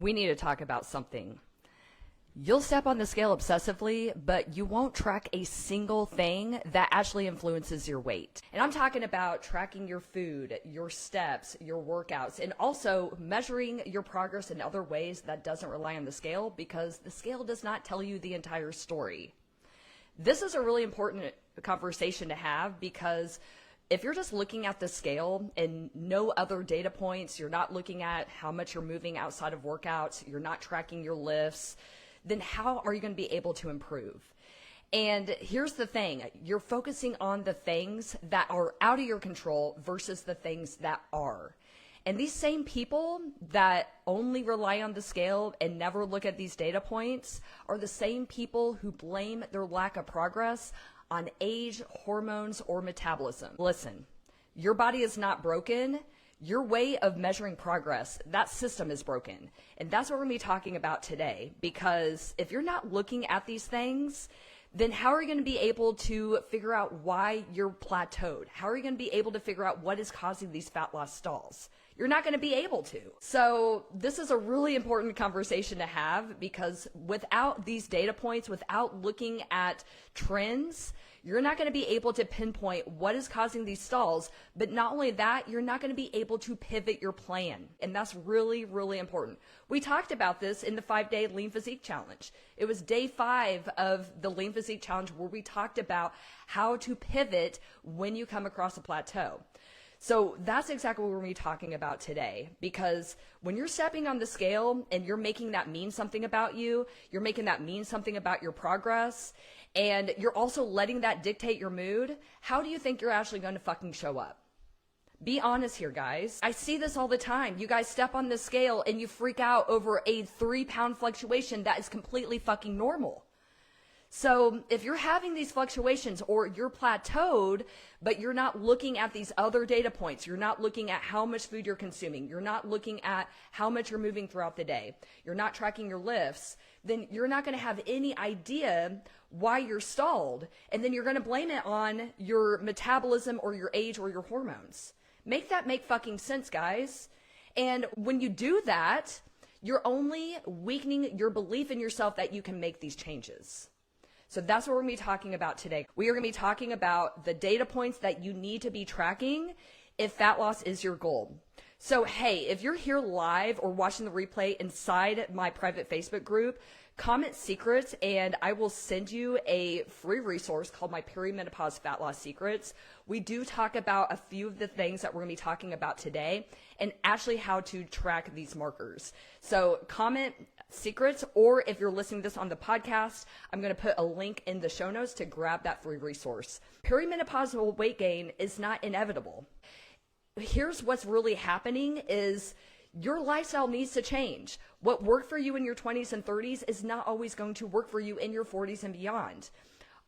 We need to talk about something. You'll step on the scale obsessively, but you won't track a single thing that actually influences your weight. And I'm talking about tracking your food, your steps, your workouts, and also measuring your progress in other ways that doesn't rely on the scale, because the scale does not tell you the entire story. This is a really important conversation to have, because if you're just looking at the scale and no other data points, you're not looking at how much you're moving outside of workouts, you're not tracking your lifts, then how are you going to be able to improve? And here's the thing, you're focusing on the things that are out of your control versus the things that are. And these same people that only rely on the scale and never look at these data points are the same people who blame their lack of progress on age, hormones, or metabolism. Listen, your body is not broken. Your way of measuring progress, that system is broken. And that's what we're going to be talking about today, because if you're not looking at these things, then how are you going to be able to figure out why you're plateaued? How are you going to be able to figure out what is causing these fat loss stalls? You're not going to be able to. So this is a really important conversation to have, because without these data points, without looking at trends, you're not going to be able to pinpoint what is causing these stalls. But not only that, you're not going to be able to pivot your plan. And that's really, really important. We talked about this in the 5-day Lean Physique Challenge. It was day 5 of the Lean Physique Challenge where we talked about how to pivot when you come across a plateau. So that's exactly what we're going to be talking about today, because when you're stepping on the scale and you're making that mean something about you, you're making that mean something about your progress, and you're also letting that dictate your mood, how do you think you're actually going to fucking show up? Be honest here, guys. I see this all the time. You guys step on the scale and you freak out over a 3-pound fluctuation that is completely fucking normal. So if you're having these fluctuations or you're plateaued, but you're not looking at these other data points, you're not looking at how much food you're consuming, you're not looking at how much you're moving throughout the day, you're not tracking your lifts, then you're not going to have any idea why you're stalled. And then you're going to blame it on your metabolism or your age or your hormones. Make that make fucking sense, guys. And when you do that, you're only weakening your belief in yourself that you can make these changes. So that's what we're going to be talking about today. We are going to be talking about the data points that you need to be tracking if fat loss is your goal. So, hey, if you're here live or watching the replay inside my private Facebook group, comment secrets and I will send you a free resource called my Perimenopause Fat Loss Secrets. We do talk about a few of the things that we're going to be talking about today and actually how to track these markers. So comment secrets, or if you're listening to this on the podcast, I'm going to put a link in the show notes to grab that free resource. Perimenopausal weight gain is not inevitable. Here's what's really happening is your lifestyle needs to change. What worked for you in your 20s and 30s is not always going to work for you in your 40s and beyond.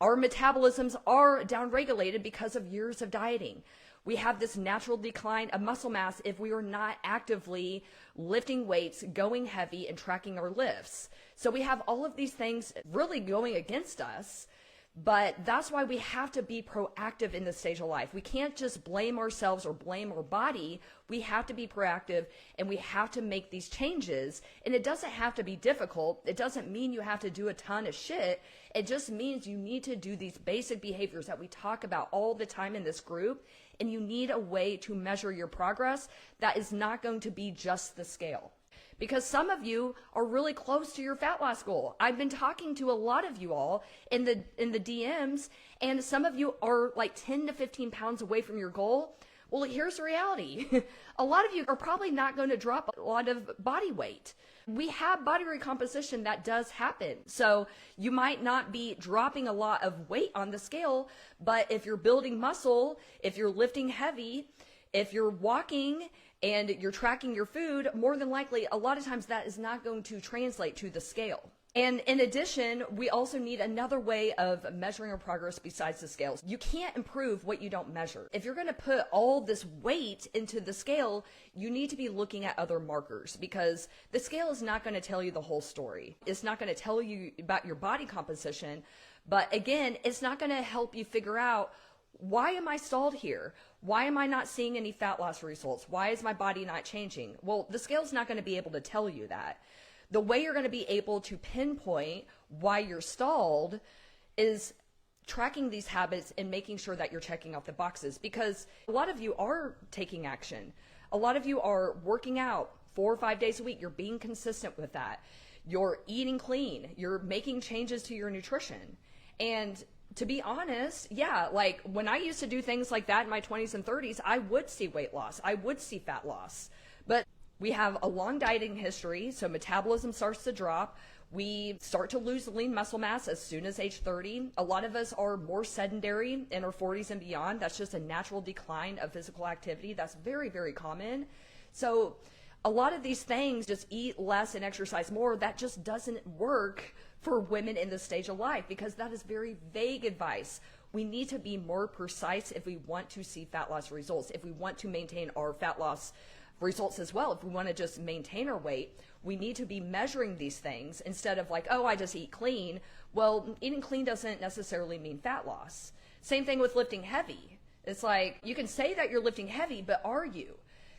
Our metabolisms are downregulated because of years of dieting. We have this natural decline of muscle mass if we are not actively lifting weights, going heavy, and tracking our lifts. So we have all of these things really going against us, but that's why we have to be proactive in this stage of life. We can't just blame ourselves or blame our body. We have to be proactive and we have to make these changes. And it doesn't have to be difficult. It doesn't mean you have to do a ton of shit. It just means you need to do these basic behaviors that we talk about all the time in this group. And you need a way to measure your progress that is not going to be just the scale. Because some of you are really close to your fat loss goal. I've been talking to a lot of you all in the DMs, and some of you are like 10 to 15 pounds away from your goal. Well, here's the reality. A lot of you are probably not going to drop a lot of body weight. We have body recomposition that does happen. So you might not be dropping a lot of weight on the scale, but if you're building muscle, if you're lifting heavy, if you're walking and you're tracking your food, more than likely, a lot of times that is not going to translate to the scale. And in addition, we also need another way of measuring our progress besides the scales. You can't improve what you don't measure. If you're going to put all this weight into the scale, you need to be looking at other markers, because the scale is not going to tell you the whole story. It's not going to tell you about your body composition, but again, it's not going to help you figure out why am I stalled here? Why am I not seeing any fat loss results? Why is my body not changing? Well, the scale's not going to be able to tell you that. The way you're going to be able to pinpoint why you're stalled is tracking these habits and making sure that you're checking off the boxes, because a lot of you are taking action. A lot of you are working out 4 or 5 days a week. You're being consistent with that. You're eating clean. You're making changes to your nutrition. And to be honest, yeah, like when I used to do things like that in my 20s and 30s, I would see weight loss. I would see fat loss. But we have a long dieting history, so metabolism starts to drop. We start to lose lean muscle mass as soon as age 30. A lot of us are more sedentary in our 40s and beyond. That's just a natural decline of physical activity. That's very, very common. So a lot of these things, just eat less and exercise more, that just doesn't work for women in this stage of life, because that is very vague advice. We need to be more precise if we want to see fat loss results, if we want to maintain our fat loss results as well. If we want to just maintain our weight, we need to be measuring these things instead of like, oh, I just eat clean. Well, eating clean doesn't necessarily mean fat loss. Same thing with lifting heavy. It's like, you can say that you're lifting heavy, but are you?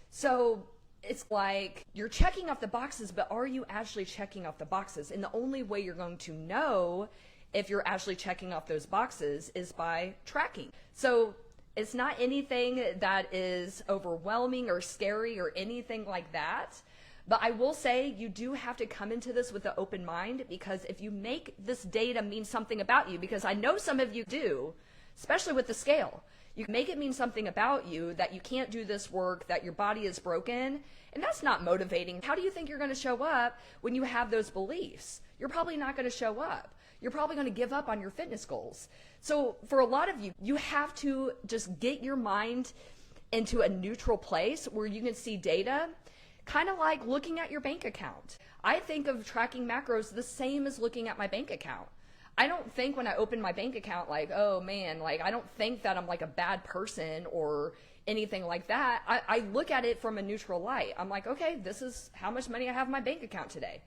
So it's like you're checking off the boxes, but are you actually checking off the boxes? And the only way you're going to know if you're actually checking off those boxes is by tracking. So it's not anything that is overwhelming or scary or anything like that. But I will say you do have to come into this with an open mind, because if you make this data mean something about you, because I know some of you do, especially with the scale, you make it mean something about you, that you can't do this work, that your body is broken, and that's not motivating. How do you think you're going to show up when you have those beliefs? You're probably not going to show up. You're probably going to give up on your fitness goals. So for a lot of you, you have to just get your mind into a neutral place where you can see data, kind of like looking at your bank account. I think of tracking macros the same as looking at my bank account. I don't think when I open my bank account like, oh man, like I don't think that I'm like a bad person or anything like that. I look at it from a neutral light. I'm like, okay, this is how much money I have in my bank account today.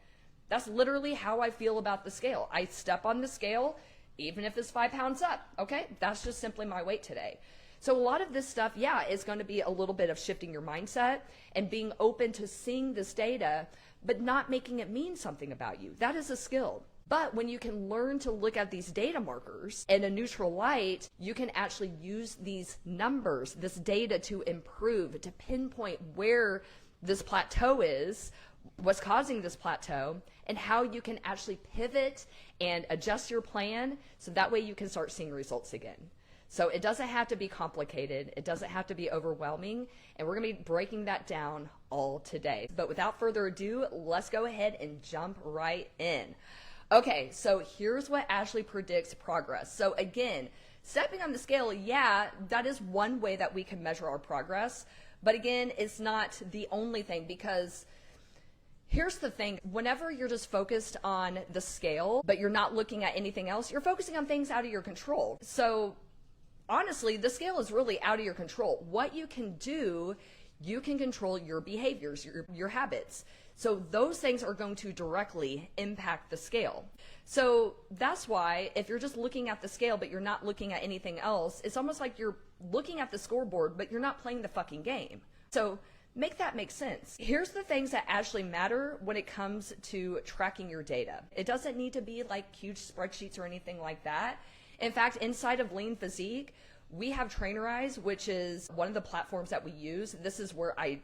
That's literally how I feel about the scale. I step on the scale, even if it's 5 pounds up. Okay, that's just simply my weight today. So a lot of this stuff, yeah, is going to be a little bit of shifting your mindset and being open to seeing this data, but not making it mean something about you. That is a skill. But when you can learn to look at these data markers in a neutral light, you can actually use these numbers, this data, to improve, to pinpoint where this plateau is, what's causing this plateau, and how you can actually pivot and adjust your plan so that way you can start seeing results again. So it doesn't have to be complicated. It doesn't have to be overwhelming. And we're going to be breaking that down all today. But without further ado, let's go ahead and jump right in. Okay, so here's what actually predicts progress. So again, stepping on the scale, yeah, that is one way that we can measure our progress. But again, it's not the only thing, because here's the thing. Whenever you're just focused on the scale, but you're not looking at anything else, you're focusing on things out of your control. So honestly, the scale is really out of your control. What you can do, you can control your behaviors, your habits. So those things are going to directly impact the scale. So that's why if you're just looking at the scale, but you're not looking at anything else, it's almost like you're looking at the scoreboard, but you're not playing the fucking game. So make that make sense. Here's the things that actually matter when it comes to tracking your data. It doesn't need to be like huge spreadsheets or anything like that. In fact, inside of Lean Physique, we have Trainerize, which is one of the platforms that we use. This is where I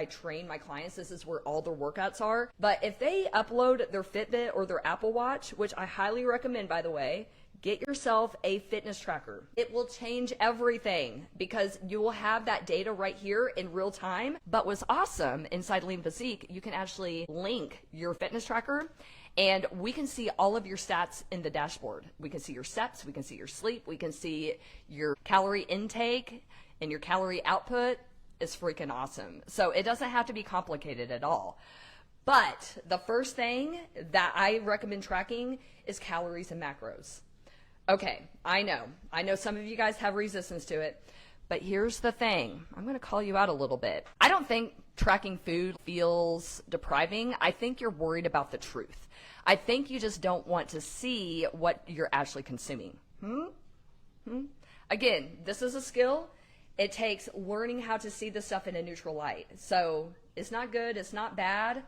train my clients. This is where all their workouts are. But if they upload their Fitbit or their Apple Watch, which I highly recommend, by the way, get yourself a fitness tracker. It will change everything, because you will have that data right here in real time. But what's awesome inside Lean Physique, you can actually link your fitness tracker, and we can see all of your stats in the dashboard. We can see your steps, we can see your sleep, we can see your calorie intake and your calorie output. Is freaking awesome. So it doesn't have to be complicated at all. But the first thing that I recommend tracking is calories and macros. Okay, I know some of you guys have resistance to it, but here's the thing. I'm going to call you out a little bit. I don't think tracking food feels depriving. I think you're worried about the truth. I think you just don't want to see what you're actually consuming. Again, this is a skill. It takes learning how to see the stuff in a neutral light. So it's not good, it's not bad,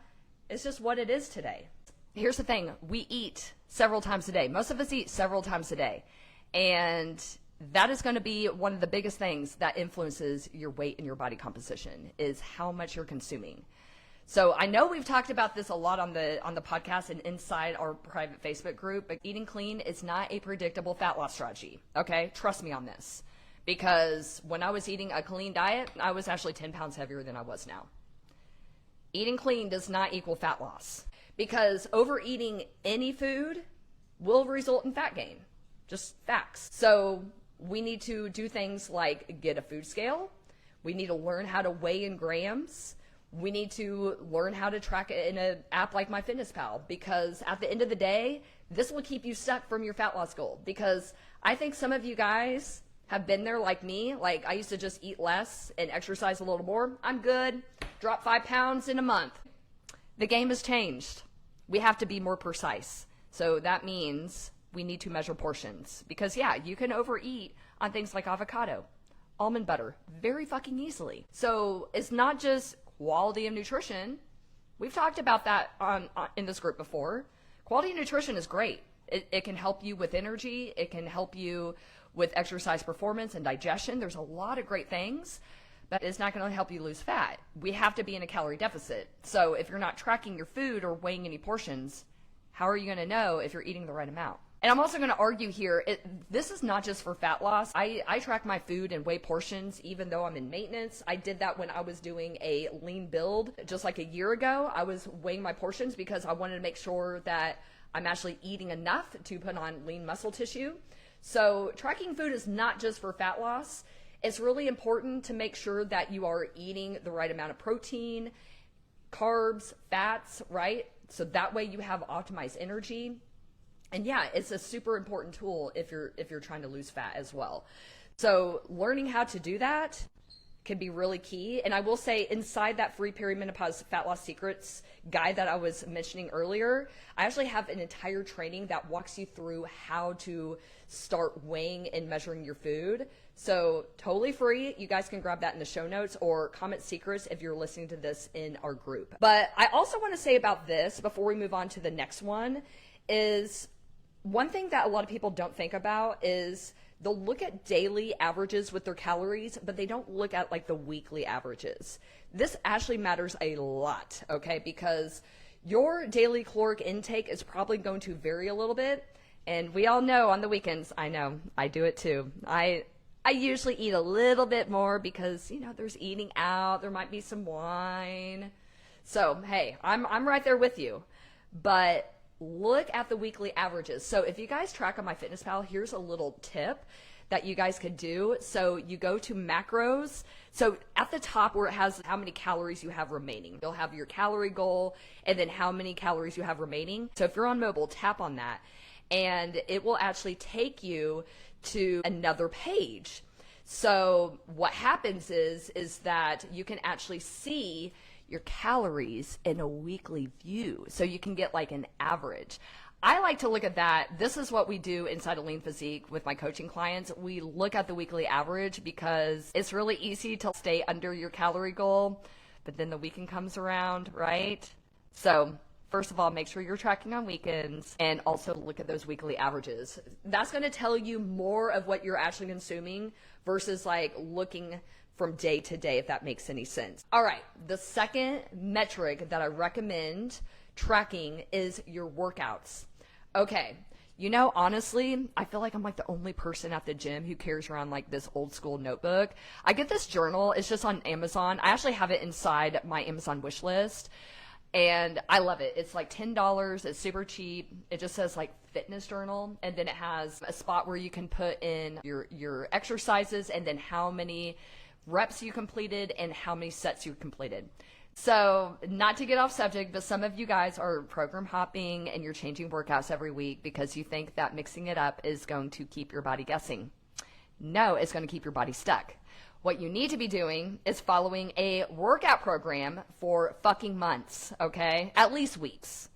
it's just what it is today. Here's the thing, we eat several times a day. Most of us eat several times a day. And that is going to be one of the biggest things that influences your weight and your body composition, is how much you're consuming. So I know we've talked about this a lot on the podcast and inside our private Facebook group, but eating clean is not a predictable fat loss strategy, okay? Trust me on this. Because when I was eating a clean diet, I was actually 10 pounds heavier than I was now. Eating clean does not equal fat loss, because overeating any food will result in fat gain. Just facts. So we need to do things like get a food scale. We need to learn how to weigh in grams. We need to learn how to track it in an app like MyFitnessPal, because at the end of the day, this will keep you stuck from your fat loss goal. Because I think some of you guys have been there like me. Like, I used to just eat less and exercise a little more. I'm good. Drop 5 pounds in a month. The game has changed. We have to be more precise. So that means we need to measure portions, because yeah, you can overeat on things like avocado, almond butter, very fucking easily. So it's not just quality of nutrition. We've talked about that in this group before. Quality of nutrition is great. It can help you with energy. It can help you with exercise performance and digestion. There's a lot of great things, but it's not going to help you lose fat. We have to be in a calorie deficit. So if you're not tracking your food or weighing any portions, how are you going to know if you're eating the right amount? And I'm also going to argue here, this is not just for fat loss. I track my food and weigh portions even though I'm in maintenance. I did that when I was doing a lean build just like a year ago. I was weighing my portions because I wanted to make sure that I'm actually eating enough to put on lean muscle tissue. So tracking food is not just for fat loss. It's really important to make sure that you are eating the right amount of protein, carbs, fats, right? So that way you have optimized energy. And yeah, it's a super important tool if you're trying to lose fat as well. So learning how to do that can be really key. And I will say, inside that free perimenopause fat loss secrets guide that I was mentioning earlier, I actually have an entire training that walks you through how to start weighing and measuring your food. So totally free. You guys can grab that in the show notes or comment secrets if you're listening to this in our group. But I also want to say about this before we move on to the next one is, one thing that a lot of people don't think about is they'll look at daily averages with their calories, but they don't look at like the weekly averages. This actually matters a lot, okay? Because your daily caloric intake is probably going to vary a little bit. And we all know on the weekends, I know, I do it too. I usually eat a little bit more because, you know, there's eating out, there might be some wine. So, hey, I'm right there with you. But look at the weekly averages. So if you guys track on MyFitnessPal, here's a little tip that you guys could do. So you go to macros. So at the top where it has how many calories you have remaining, you'll have your calorie goal and then how many calories you have remaining. So if you're on mobile, tap on that and it will actually take you to another page. So what happens is that you can actually see your calories in a weekly view. So you can get like an average. I like to look at that. This is what we do inside of Lean Physique with my coaching clients. We look at the weekly average because it's really easy to stay under your calorie goal, but then the weekend comes around, right? So first of all, make sure you're tracking on weekends and also look at those weekly averages. That's going to tell you more of what you're actually consuming versus like looking from day to day, if that makes any sense. All right, the second metric that I recommend tracking is your workouts. Okay, you know, honestly, I feel like I'm like the only person at the gym who carries around like this old school notebook. I get this journal, it's just on Amazon. I actually have it inside my Amazon wish list. And I love it. It's like $10. It's super cheap. It just says like fitness journal. And then it has a spot where you can put in your exercises and then how many reps you completed and how many sets you completed. So not to get off subject, but some of you guys are program hopping and you're changing workouts every week because you think that mixing it up is going to keep your body guessing. No, it's going to keep your body stuck. What you need to be doing is following a workout program for fucking months, okay? At least weeks.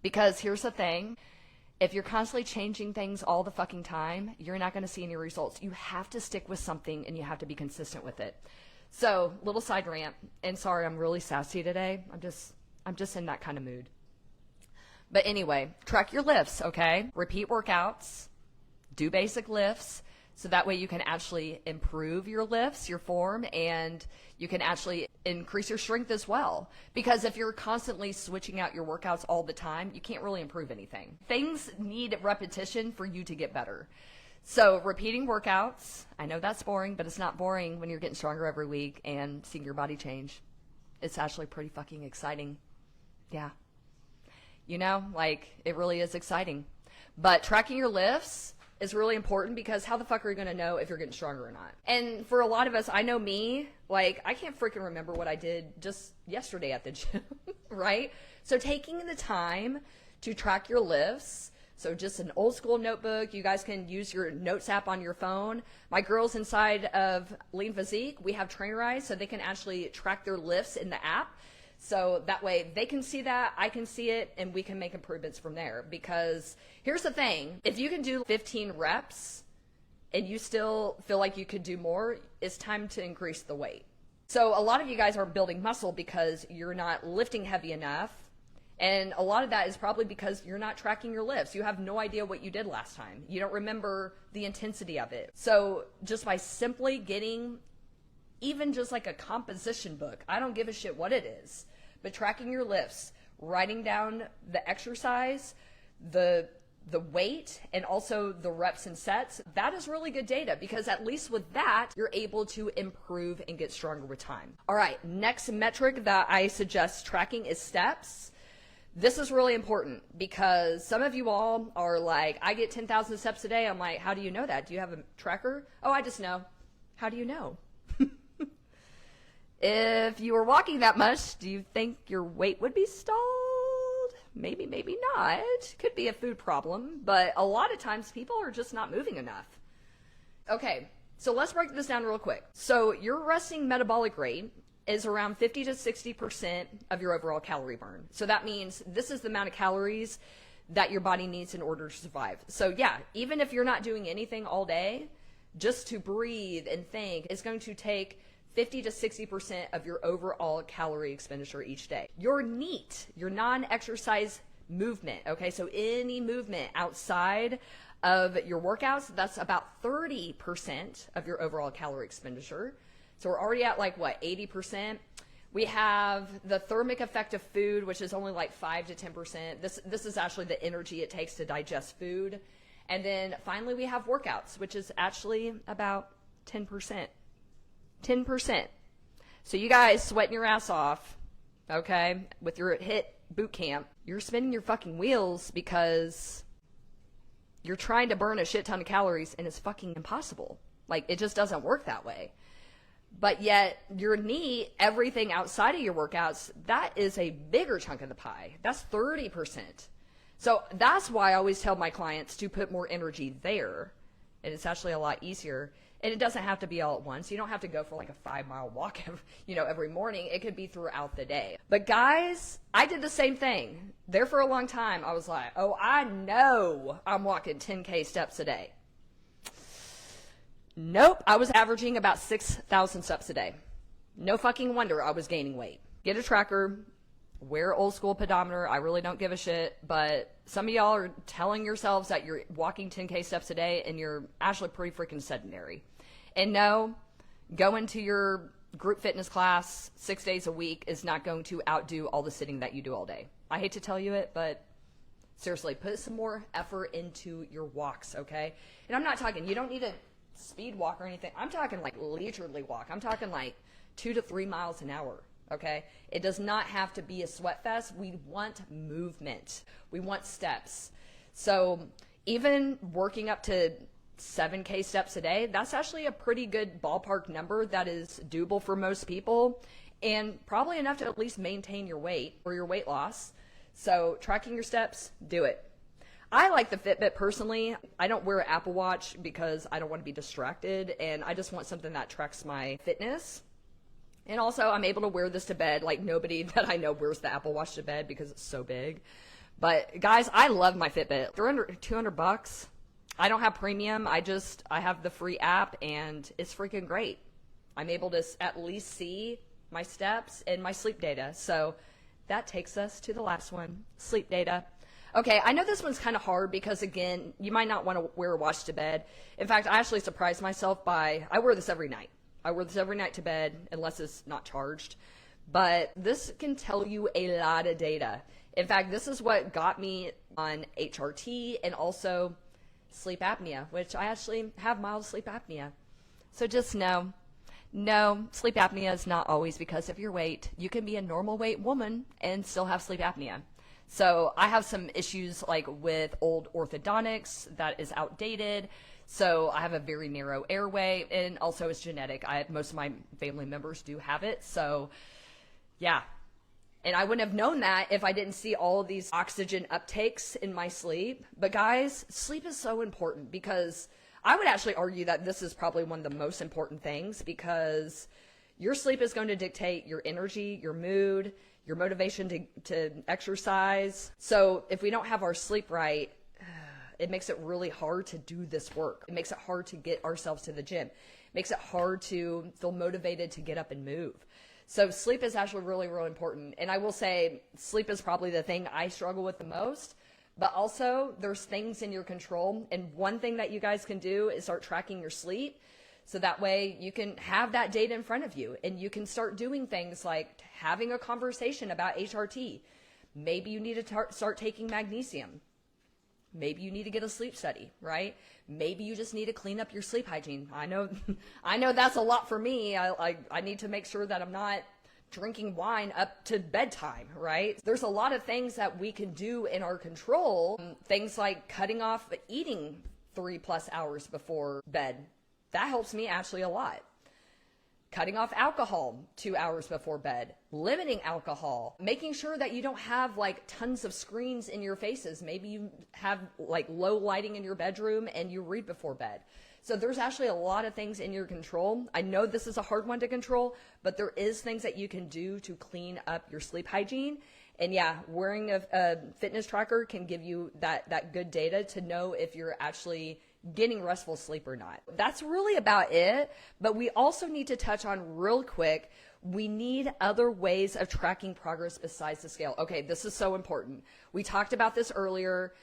Because here's the thing. If you're constantly changing things all the fucking time, you're not going to see any results. You have to stick with something and you have to be consistent with it. So, little side rant, and sorry, I'm really sassy today. I'm just in that kind of mood. But anyway, track your lifts, okay? Repeat workouts, do basic lifts, so that way you can actually improve your lifts, your form, and you can actually increase your strength as well. Because if you're constantly switching out your workouts all the time, you can't really improve anything. Things need repetition for you to get better. So repeating workouts, I know that's boring, but it's not boring when you're getting stronger every week and seeing your body change. It's actually pretty fucking exciting. Yeah. You know, like, it really is exciting. But tracking your lifts is really important because how the fuck are you going to know if you're getting stronger or not? And for a lot of us, I know me, like, I can't freaking remember what I did just yesterday at the gym, right? So taking the time to track your lifts, so just an old school notebook, you guys can use your notes app on your phone. My girls inside of Lean Physique, we have Trainer Eyes, so they can actually track their lifts in the app. So that way they can see that, I can see it, and we can make improvements from there. Because here's the thing, if you can do 15 reps and you still feel like you could do more, it's time to increase the weight. So a lot of you guys aren't building muscle because you're not lifting heavy enough. And a lot of that is probably because you're not tracking your lifts. You have no idea what you did last time. You don't remember the intensity of it. So just by simply getting even just like a composition book, I don't give a shit what it is, but tracking your lifts, writing down the exercise, the weight, and also the reps and sets, that is really good data because at least with that, you're able to improve and get stronger with time. All right, next metric that I suggest tracking is steps. This is really important because some of you all are like, I get 10,000 steps a day. I'm like, how do you know that? Do you have a tracker? Oh, I just know. How do you know? If you were walking that much, do you think your weight would be stalled? Maybe, maybe not. Could be a food problem, but a lot of times people are just not moving enough. Okay, so let's break this down real quick. So your resting metabolic rate is around 50 to 60% of your overall calorie burn. So that means this is the amount of calories that your body needs in order to survive. So yeah, even if you're not doing anything all day, just to breathe and think, it's going to take 50 to 60% of your overall calorie expenditure each day. Your NEAT, your non-exercise movement, okay, so any movement outside of your workouts, that's about 30% of your overall calorie expenditure. So we're already at like, what, 80%? We have the thermic effect of food, which is only like 5 to 10%. This is actually the energy it takes to digest food. And then finally we have workouts, which is actually about 10%. 10%. So you guys sweating your ass off, okay, with your HIIT boot camp, you're spinning your fucking wheels because you're trying to burn a shit ton of calories and it's fucking impossible. Like, it just doesn't work that way. But yet your NEAT, everything outside of your workouts, that is a bigger chunk of the pie. That's 30%. So that's why I always tell my clients to put more energy there. And it's actually a lot easier. And it doesn't have to be all at once. You don't have to go for like a 5-mile walk every morning. It could be throughout the day. But guys, I did the same thing. There for a long time, I was like, oh, I know I'm walking 10K steps a day. Nope, I was averaging about 6,000 steps a day. No fucking wonder I was gaining weight. Get a tracker, wear old school pedometer. I really don't give a shit, but some of y'all are telling yourselves that you're walking 10K steps a day and you're actually pretty freaking sedentary. And no, going to your group fitness class 6 days a week is not going to outdo all the sitting that you do all day. I hate to tell you it, but seriously, put some more effort into your walks, okay? And I'm not talking, you don't need to speed walk or anything. I'm talking like leisurely walk. I'm talking like 2 to 3 miles an hour. Okay, it does not have to be a sweat fest. We want movement. We want steps. So even working up to 7K steps a day, that's actually a pretty good ballpark number that is doable for most people and probably enough to at least maintain your weight or your weight loss. So tracking your steps, do it. I like the Fitbit personally. I don't wear an Apple Watch because I don't want to be distracted and I just want something that tracks my fitness. And also, I'm able to wear this to bed. Like, nobody that I know wears the Apple Watch to bed because it's so big. But guys, I love my Fitbit. They're under $200. I don't have premium. I have the free app and it's freaking great. I'm able to at least see my steps and my sleep data. So that takes us to the last one, sleep data. Okay, I know this one's kind of hard because, again, you might not want to wear a watch to bed. In fact, I actually surprised myself I wear this every night. I wear this every night to bed unless it's not charged. But this can tell you a lot of data. In fact, this is what got me on HRT and also sleep apnea, which I actually have mild sleep apnea. So just know, no, sleep apnea is not always because of your weight. You can be a normal weight woman and still have sleep apnea. So I have some issues like with old orthodontics that is outdated. So I have a very narrow airway, and also it's genetic. Most of my family members do have it. So yeah. And I wouldn't have known that if I didn't see all of these oxygen uptakes in my sleep. But guys, sleep is so important because I would actually argue that this is probably one of the most important things because your sleep is going to dictate your energy, your mood, your motivation to exercise. So if we don't have our sleep right, it makes it really hard to do this work. It makes it hard to get ourselves to the gym. It makes it hard to feel motivated to get up and move. So sleep is actually really, really important. And I will say sleep is probably the thing I struggle with the most. But also there's things in your control. And one thing that you guys can do is start tracking your sleep. So that way you can have that data in front of you and you can start doing things like having a conversation about HRT. Maybe you need to start taking magnesium. Maybe you need to get a sleep study, right? Maybe you just need to clean up your sleep hygiene. I know that's a lot for me. I need to make sure that I'm not drinking wine up to bedtime, right? There's a lot of things that we can do in our control. Things like cutting off eating 3+ hours before bed. That helps me actually a lot. Cutting off alcohol 2 hours before bed, limiting alcohol, making sure that you don't have like tons of screens in your faces. Maybe you have like low lighting in your bedroom and you read before bed. So there's actually a lot of things in your control. I know this is a hard one to control, but there is things that you can do to clean up your sleep hygiene. And yeah, wearing a fitness tracker can give you that good data to know if you're actually getting restful sleep or not. That's really about it. But we also need to touch on real quick, we need other ways of tracking progress besides the scale. Okay, this is so important. We talked about this earlier.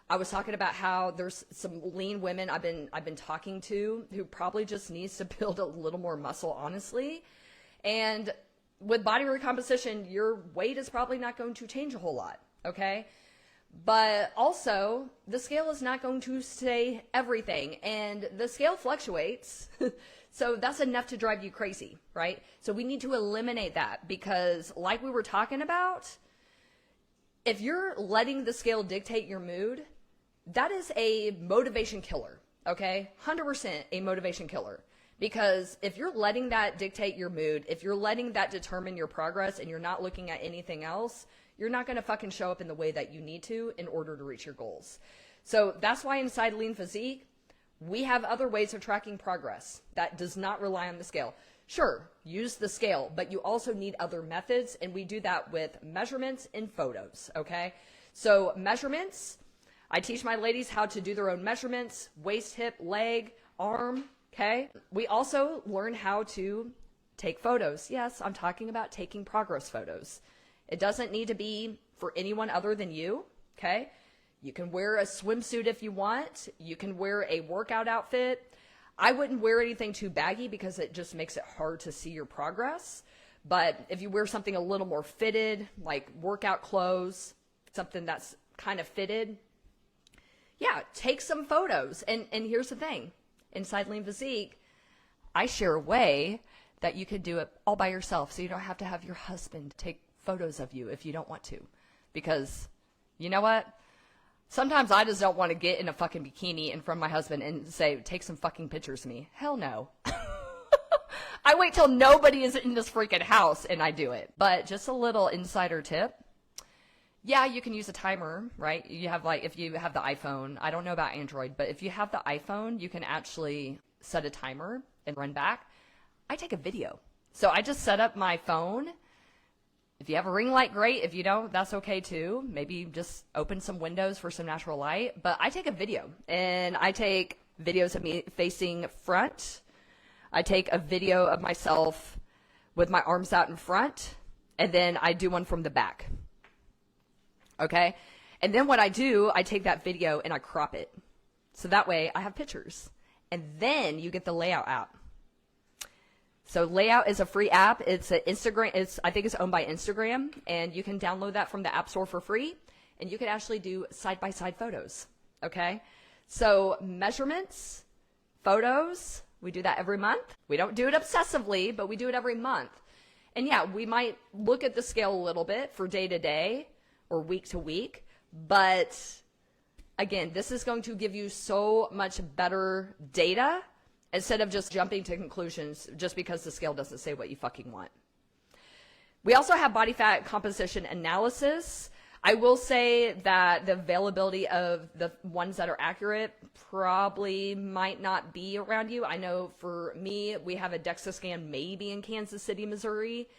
I was talking about how there's some lean women I've been talking to who probably just needs to build a little more muscle, honestly. And with body recomposition, your weight is probably not going to change a whole lot, okay? But also, the scale is not going to say everything, and the scale fluctuates. So that's enough to drive you crazy, right? So we need to eliminate that because like we were talking about, if you're letting the scale dictate your mood, that is a motivation killer, okay? 100% a motivation killer. Because if you're letting that dictate your mood, if you're letting that determine your progress and you're not looking at anything else, you're not going to fucking show up in the way that you need to in order to reach your goals. So that's why inside Lean Physique, we have other ways of tracking progress that does not rely on the scale. Sure, use the scale, but you also need other methods, and we do that with measurements and photos, okay? So measurements, I teach my ladies how to do their own measurements, waist, hip, leg, arm, okay? We also learn how to take photos. Yes, I'm talking about taking progress photos. It doesn't need to be for anyone other than you, okay? You can wear a swimsuit if you want. You can wear a workout outfit. I wouldn't wear anything too baggy because it just makes it hard to see your progress. But if you wear something a little more fitted, like workout clothes, something that's kind of fitted, yeah, take some photos. And here's the thing. Inside Lean Physique, I share a way that you could do it all by yourself so you don't have to have your husband take photos of you if you don't want to. Because you know what? Sometimes I just don't want to get in a fucking bikini in front of my husband and say, take some fucking pictures of me. Hell no. I wait till nobody is in this freaking house and I do it. But just a little insider tip. Yeah, you can use a timer, right? You have like, if you have the iPhone, I don't know about Android, but if you have the iPhone, you can actually set a timer and run back. I take a video. So I just set up my phone If you have a ring light, great. If you don't, that's okay too. Maybe just open some windows for some natural light. But I take a video, and I take videos of me facing front. I take a video of myself with my arms out in front, and then I do one from the back. Okay? And then what I do, I take that video and I crop it. So that way I have pictures. And then you get the Layout app. So Layout is a free app. It's an Instagram. I think it's owned by Instagram, and you can download that from the App Store for free, and you can actually do side-by-side photos. Okay? So measurements, photos, we do that every month. We don't do it obsessively, but we do it every month. And yeah, we might look at the scale a little bit for day to day or week to week, but again, this is going to give you so much better data instead of just jumping to conclusions just because the scale doesn't say what you fucking want. We also have body fat composition analysis. I will say that the availability of the ones that are accurate probably might not be around you. I know for me, we have a DEXA scan maybe in Kansas City, Missouri,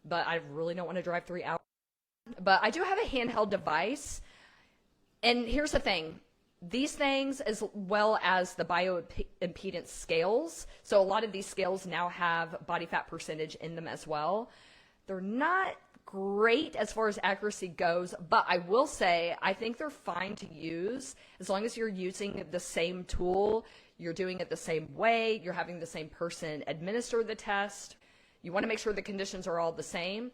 but I really don't want to drive 3 hours. But I do have a handheld device. And here's the thing. These things, as well as the bioimpedance scales, so a lot of these scales now have body fat percentage in them as well. They're not great as far as accuracy goes, but I will say I think they're fine to use as long as you're using the same tool, you're doing it the same way, you're having the same person administer the test. You want to make sure the conditions are all the same.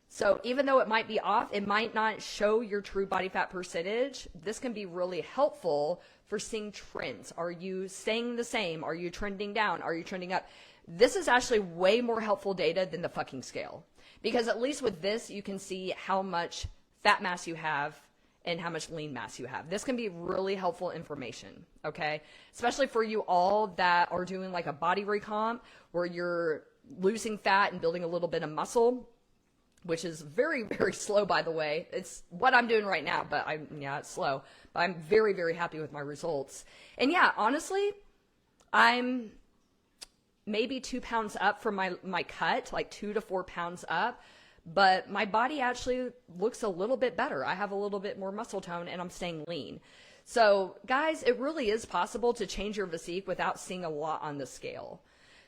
So even though it might be off, it might not show your true body fat percentage. This can be really helpful for seeing trends. Are you staying the same? Are you trending down? Are you trending up? This is actually way more helpful data than the fucking scale. Because at least with this, you can see how much fat mass you have and how much lean mass you have. This can be really helpful information, okay? Especially for you all that are doing like a body recomp where you're losing fat and building a little bit of muscle, which is very, very slow, by the way. It's what I'm doing right now, but it's slow. But I'm very, very happy with my results. And yeah, honestly, I'm maybe 2 pounds up from my cut, like 2 to 4 pounds up, but my body actually looks a little bit better. I have a little bit more muscle tone and I'm staying lean. So guys, it really is possible to change your physique without seeing a lot on the scale.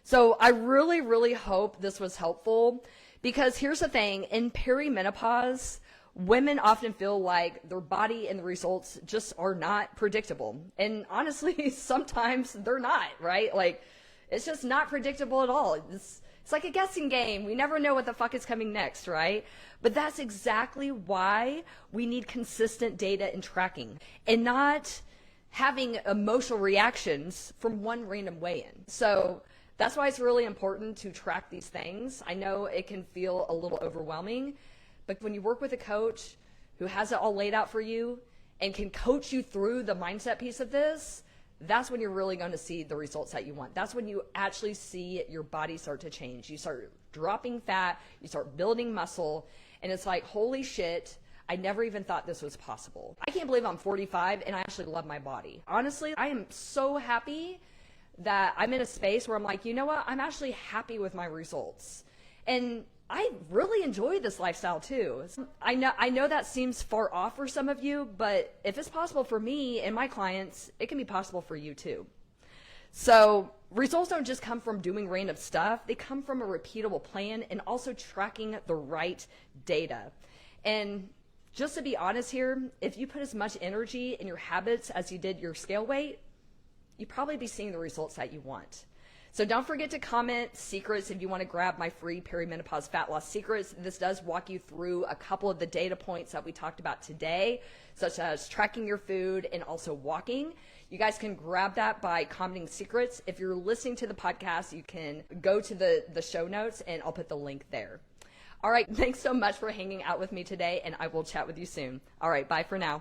So I really, really hope this was helpful, because here's the thing, in perimenopause, women often feel like their body and the results just are not predictable. And honestly, sometimes they're not, right? Like, it's just not predictable at all. It's like a guessing game. We never know what the fuck is coming next, right? But that's exactly why we need consistent data and tracking, and not having emotional reactions from one random weigh-in. So that's why it's really important to track these things. I know it can feel a little overwhelming, but when you work with a coach who has it all laid out for you and can coach you through the mindset piece of this, that's when you're really going to see the results that you want. That's when you actually see your body start to change. You start dropping fat, you start building muscle, and it's like, holy shit, I never even thought this was possible. I can't believe I'm 45 and I actually love my body. Honestly, I am so happy that I'm in a space where I'm like, you know what? I'm actually happy with my results. And I really enjoy this lifestyle too. I know that seems far off for some of you, but if it's possible for me and my clients, it can be possible for you too. So results don't just come from doing random stuff. They come from a repeatable plan and also tracking the right data. And just to be honest here, if you put as much energy in your habits as you did your scale weight, you'd probably be seeing the results that you want. So don't forget to comment secrets if you want to grab my free perimenopause fat loss secrets. This does walk you through a couple of the data points that we talked about today, such as tracking your food and also walking. You guys can grab that by commenting secrets. If you're listening to the podcast, you can go to the show notes and I'll put the link there. All right, thanks so much for hanging out with me today, and I will chat with you soon. All right, bye for now.